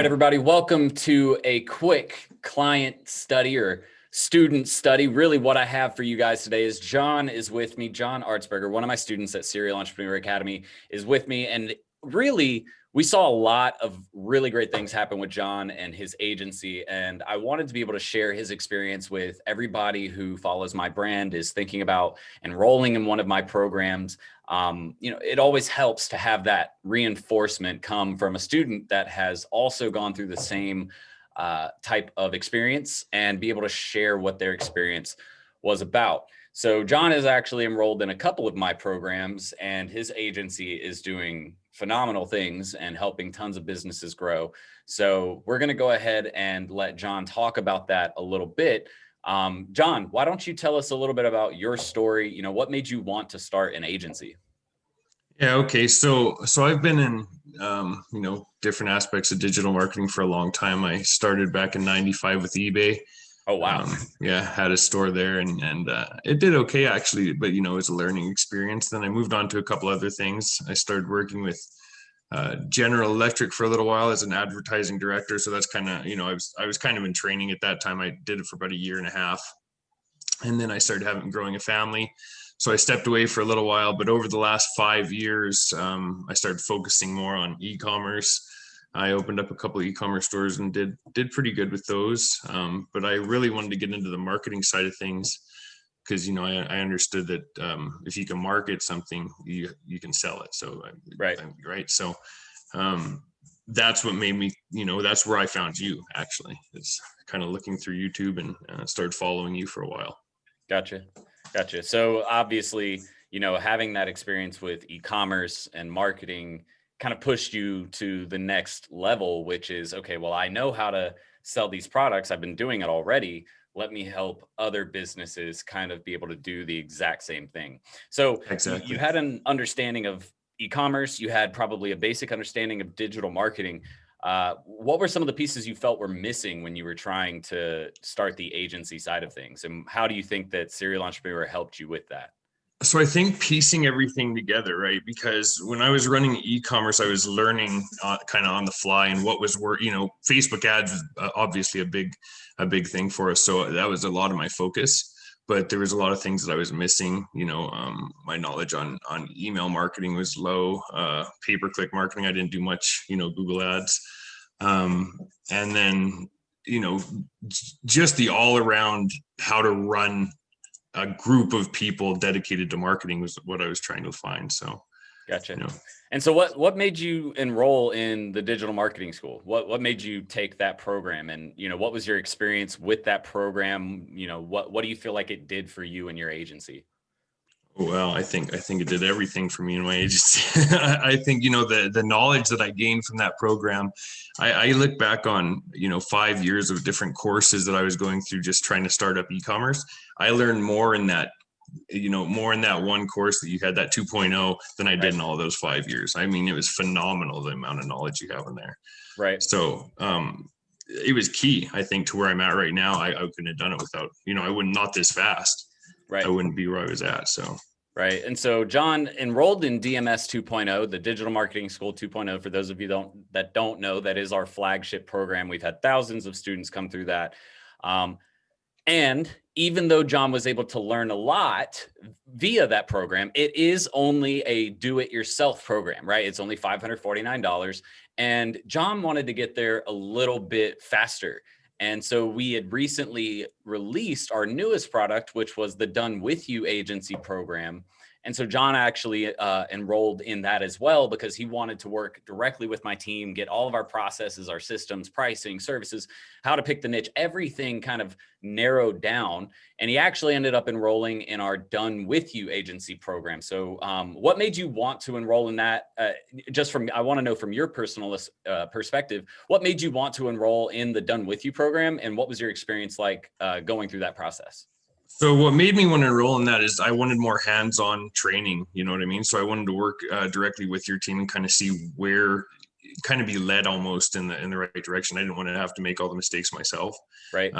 right, everybody, welcome to a quick client study or student study. Really what I have for you guys today is John is with me. John Artzberger, one of my students at Serial Entrepreneur Academy, is with me. And really, we saw a lot of really great things happen with John and his agency. And I wanted to be able to share his experience with everybody who follows my brand, is thinking about enrolling in one of my programs. It always helps to have that reinforcement come from a student that has also gone through the same type of experience and be able to share what their experience was about. So John is actually enrolled in a couple of my programs, and his agency is doing phenomenal things and helping tons of businesses grow. So we're going to go ahead and let John talk about that a little bit. John, why don't you tell us a little bit about your story? You know, what made you want to start an agency? Yeah. Okay. So I've been in, different aspects of digital marketing for a long time. I started back in '95 with eBay. Oh, wow. Had a store there and it did okay actually, but it was a learning experience. Then I moved on to a couple other things. I started working with General Electric for a little while as an advertising director. So that's kind of, I was kind of in training at that time. I did it for about a year and a half. And then I started growing a family. So I stepped away for a little while, but over the last 5 years, I started focusing more on e-commerce. I opened up a couple of e-commerce stores and did pretty good with those. But I really wanted to get into the marketing side of things because, I understood that if you can market something, you can sell it. So, right. So that's what made me, that's where I found you actually. It's kind of looking through YouTube and started following you for a while. Gotcha. So obviously, having that experience with e-commerce and marketing kind of pushed you to the next level, which is, okay, well, I know how to sell these products. I've been doing it already. Let me help other businesses kind of be able to do the exact same thing. So exactly. You had an understanding of e-commerce. You had probably a basic understanding of digital marketing. What were some of the pieces you felt were missing when you were trying to start the agency side of things? And how do you think that Serial Entrepreneur helped you with that? So I think piecing everything together, right? Because when I was running e-commerce, I was learning kind of on the fly and what was Facebook ads was obviously a big thing for us. So that was a lot of my focus, but there was a lot of things that I was missing. My knowledge on email marketing was low, pay-per-click marketing. I didn't do much, Google ads. And then, just the all around how to run a group of people dedicated to marketing was what I was trying to find. So, gotcha. And so what made you enroll in the digital marketing school? What made you take that program? And, what was your experience with that program? What do you feel like it did for you and your agency? Well, I think it did everything for me and my agency. I think, the knowledge that I gained from that program, I look back on, 5 years of different courses that I was going through, just trying to start up e-commerce. I learned more in that, one course that you had, that 2.0, than I did in all those 5 years. I mean, it was phenomenal, the amount of knowledge you have in there. Right. So, it was key, I think, to where I'm at right now. I couldn't have done it without, I wouldn't, not this fast. Right. I wouldn't be where I was at. So. Right. And so John enrolled in DMS 2.0, the Digital Marketing School 2.0. For those of you that don't know, that is our flagship program. We've had thousands of students come through that. And even though John was able to learn a lot via that program, it is only a do-it-yourself program, right? It's only $549. And John wanted to get there a little bit faster. And so we had recently released our newest product, which was the Done With You agency program. And so John actually enrolled in that as well, because he wanted to work directly with my team, get all of our processes, our systems, pricing, services, how to pick the niche, everything kind of narrowed down. And he actually ended up enrolling in our Done With You agency program. So what made you want to enroll in that? I want to know from your personal perspective, what made you want to enroll in the Done With You program? And what was your experience like going through that process? So what made me want to enroll in that is I wanted more hands-on training, you know what I mean? So I wanted to work directly with your team and kind of see where, kind of be led almost in the right direction. I didn't want to have to make all the mistakes myself. Right.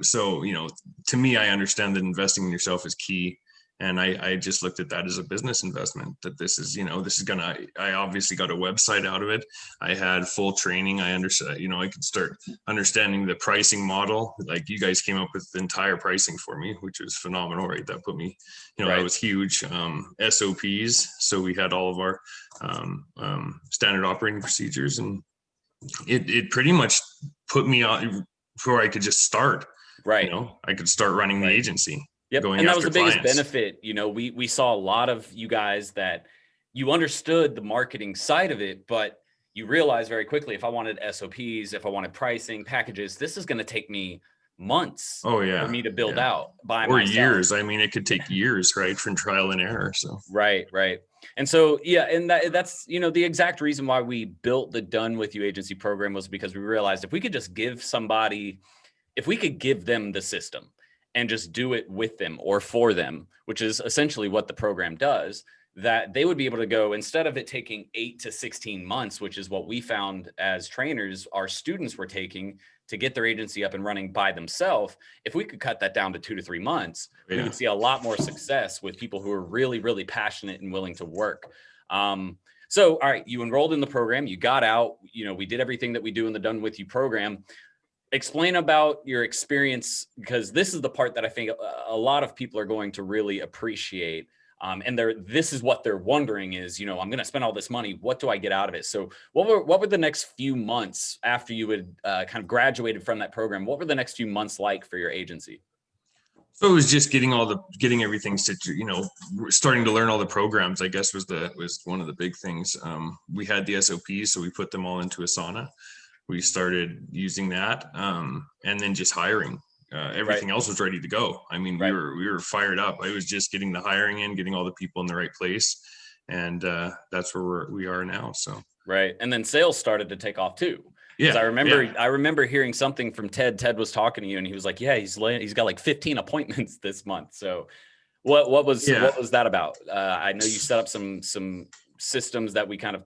So, to me, I understand that investing in yourself is key. And I just looked at that as a business investment, that this is, I obviously got a website out of it. I had full training. I understood, I could start understanding the pricing model. Like you guys came up with the entire pricing for me, which was phenomenal, right? That put me, Right. that was huge. SOPs. So we had all of our standard operating procedures, and it pretty much put me on where I could just start. Right. I could start running the agency. Yep. And that was the biggest benefit. We saw a lot of you guys that you understood the marketing side of it, but you realized very quickly, if I wanted SOPs, if I wanted pricing packages, this is going to take me months for me to build out by myself. Years. I mean, it could take years, right? From trial and error. So right. And so, and that's, the exact reason why we built the Done With You agency program, was because we realized if we could just give somebody, if we could give them the system and just do it with them or for them, which is essentially what the program does, that they would be able to go, instead of it taking 8 to 16 months, which is what we found as trainers, our students were taking to get their agency up and running by themselves. If we could cut that down to 2 to 3 months, we would see a lot more success with people who are really, really passionate and willing to work. So, all right, you enrolled in the program, you got out, we did everything that we do in the Done With You program. Explain about your experience, because this is the part that I think a lot of people are going to really appreciate. And this is what they're wondering is, I'm going to spend all this money. What do I get out of it? So what were the next few months after you had kind of graduated from that program? What were the next few months like for your agency? So it was just getting everything starting to learn all the programs, I guess was one of the big things. We had the SOPs, so we put them all into Asana. We started using that, and then just hiring. Everything else was ready to go. I mean, we were fired up. I was just getting the hiring in, getting all the people in the right place, and that's where we are now. So right, and then sales started to take off too. Yeah, I remember hearing something from Ted. Ted was talking to you, and he was like, "Yeah, he's got like 15 appointments this month." So, what was that about? I know you set up some systems that we kind of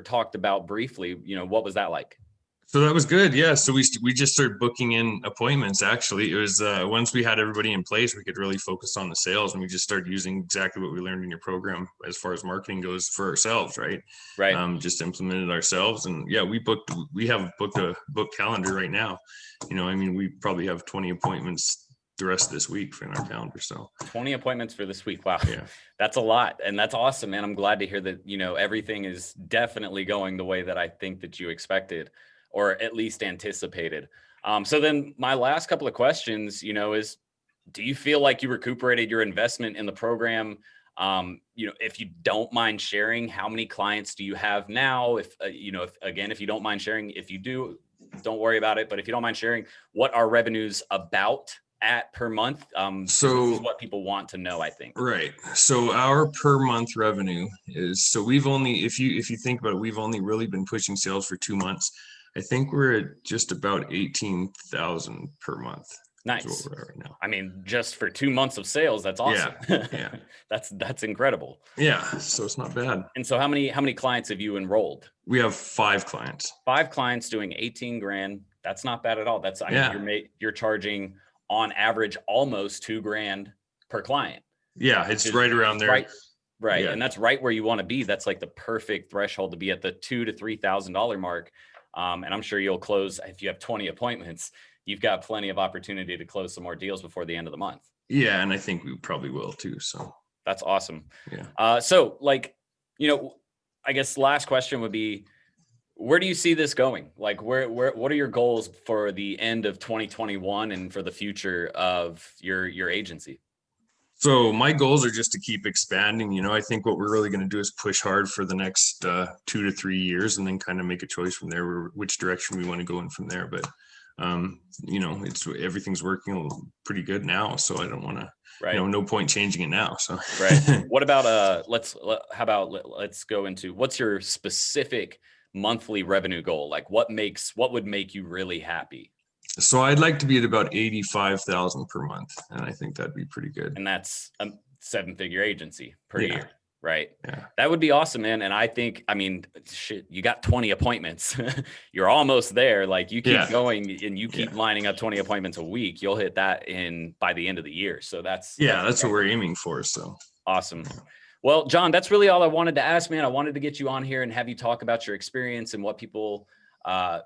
talked about briefly. What was that like? So that was good. Yeah. So we just started booking in appointments. Actually, it was once we had everybody in place, we could really focus on the sales, and we just started using exactly what we learned in your program as far as marketing goes for ourselves. Right. Just implemented ourselves, and we have booked a book calendar right now. We probably have 20 appointments the rest of this week in our calendar. So 20 appointments for this week. Wow. Yeah. That's a lot. And that's awesome, man. I'm glad to hear that, everything is definitely going the way that I think that you expected, or at least anticipated. So then my last couple of questions, is, do you feel like you recuperated your investment in the program? If you don't mind sharing, how many clients do you have now? If you don't mind sharing, if you do, don't worry about it. But if you don't mind sharing, what are revenues about at per month? So this is what people want to know, I think. Right. So our per month revenue is, so we've only, if you think about it, we've only really been pushing sales for 2 months. I think we're at just about 18,000 per month. Nice. That's what we're at right now. I mean, just for 2 months of sales, that's awesome. Yeah. That's incredible. Yeah. So it's not bad. And so how many clients have you enrolled? We have 5 clients. 5 clients doing 18 grand. That's not bad at all. You're charging on average almost $2,000 per client. Yeah. It's right around there. Right. Yeah. And that's right where you want to be. That's like the perfect threshold to be at the $2,000 to $3,000 mark. And I'm sure you'll close, if you have 20 appointments, you've got plenty of opportunity to close some more deals before the end of the month. Yeah. And I think we probably will too. So that's awesome. Yeah. So I guess last question would be, where do you see this going? Like what are your goals for the end of 2021 and for the future of your agency? So my goals are just to keep expanding. I think what we're really going to do is push hard for the next 2 to 3 years, and then kind of make a choice from there, which direction we want to go in from there. But everything's working pretty good now, so I don't want to, no point changing it now. So right. What about let's go into, what's your specific monthly revenue goal? Like what would make you really happy? So I'd like to be at about 85,000 per month, and I think that'd be pretty good. And that's a 7-figure agency per year. Right. Yeah. That would be awesome, man. And I think, I mean, shit, you got 20 appointments. You're almost there. Like you keep going and you keep lining up 20 appointments a week. You'll hit that by the end of the year. So that's what we're aiming for. So awesome. Well, John, that's really all I wanted to ask, man. I wanted to get you on here and have you talk about your experience and what people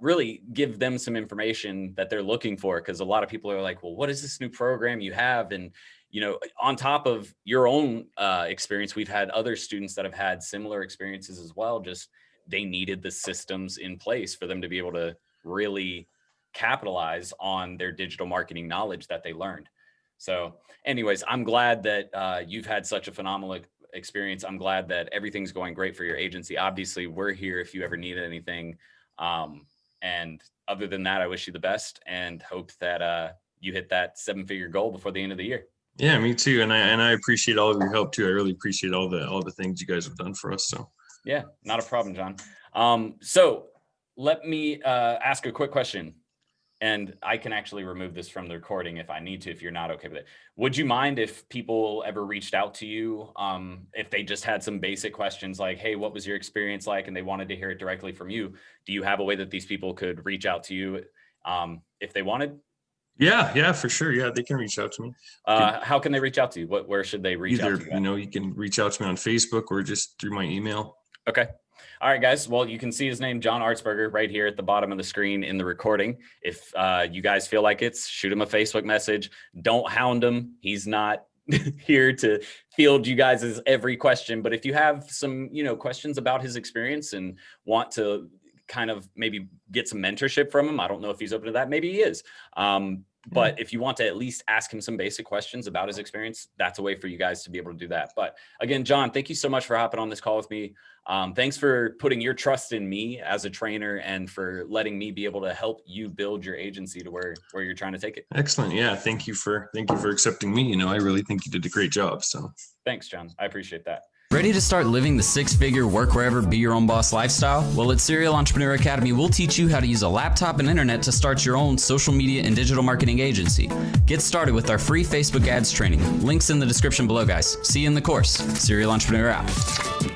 really give them some information that they're looking for. Because a lot of people are like, well, what is this new program you have? And you know, on top of your own experience, we've had other students that have had similar experiences as well. Just they needed the systems in place for them to be able to really capitalize on their digital marketing knowledge that they learned. So anyways, I'm glad that you've had such a phenomenal experience. I'm glad that everything's going great for your agency. Obviously, we're here if you ever need anything. And other than that, I wish you the best and hope that you hit that 7-figure goal before the end of the year. Yeah, me too. And I appreciate all of your help too. I really appreciate all the things you guys have done for us. So yeah, not a problem, John. So let me ask a quick question, and I can actually remove this from the recording if I need to, if you're not okay with it. Would you mind if people ever reached out to you, if they just had some basic questions like, hey, what was your experience like? And they wanted to hear it directly from you. Do you have a way that these people could reach out to you if they wanted? Yeah, for sure. Yeah, they can reach out to me. How can they reach out to you? Where should they reach out to you? You know, you can reach out to me on Facebook or just through my email. Okay. All right, guys. Well, you can see his name, John Artzberger, right here at the bottom of the screen in the recording. If you guys feel like it, shoot him a Facebook message. Don't hound him. He's not here to field you guys' every question. But if you have some, questions about his experience and want to kind of maybe get some mentorship from him, I don't know if he's open to that. Maybe he is. But if you want to at least ask him some basic questions about his experience, that's a way for you guys to be able to do that. But again, John, thank you so much for hopping on this call with me. Thanks for putting your trust in me as a trainer and for letting me be able to help you build your agency to where you're trying to take it. Excellent. Yeah. Thank you for accepting me. I really think you did a great job. So thanks, John. I appreciate that. Ready to start living the 6-figure work wherever, be your own boss lifestyle? Well, at Serial Entrepreneur Academy, we'll teach you how to use a laptop and internet to start your own social media and digital marketing agency. Get started with our free Facebook ads training. Links in the description below, guys. See you in the course. Serial Entrepreneur out.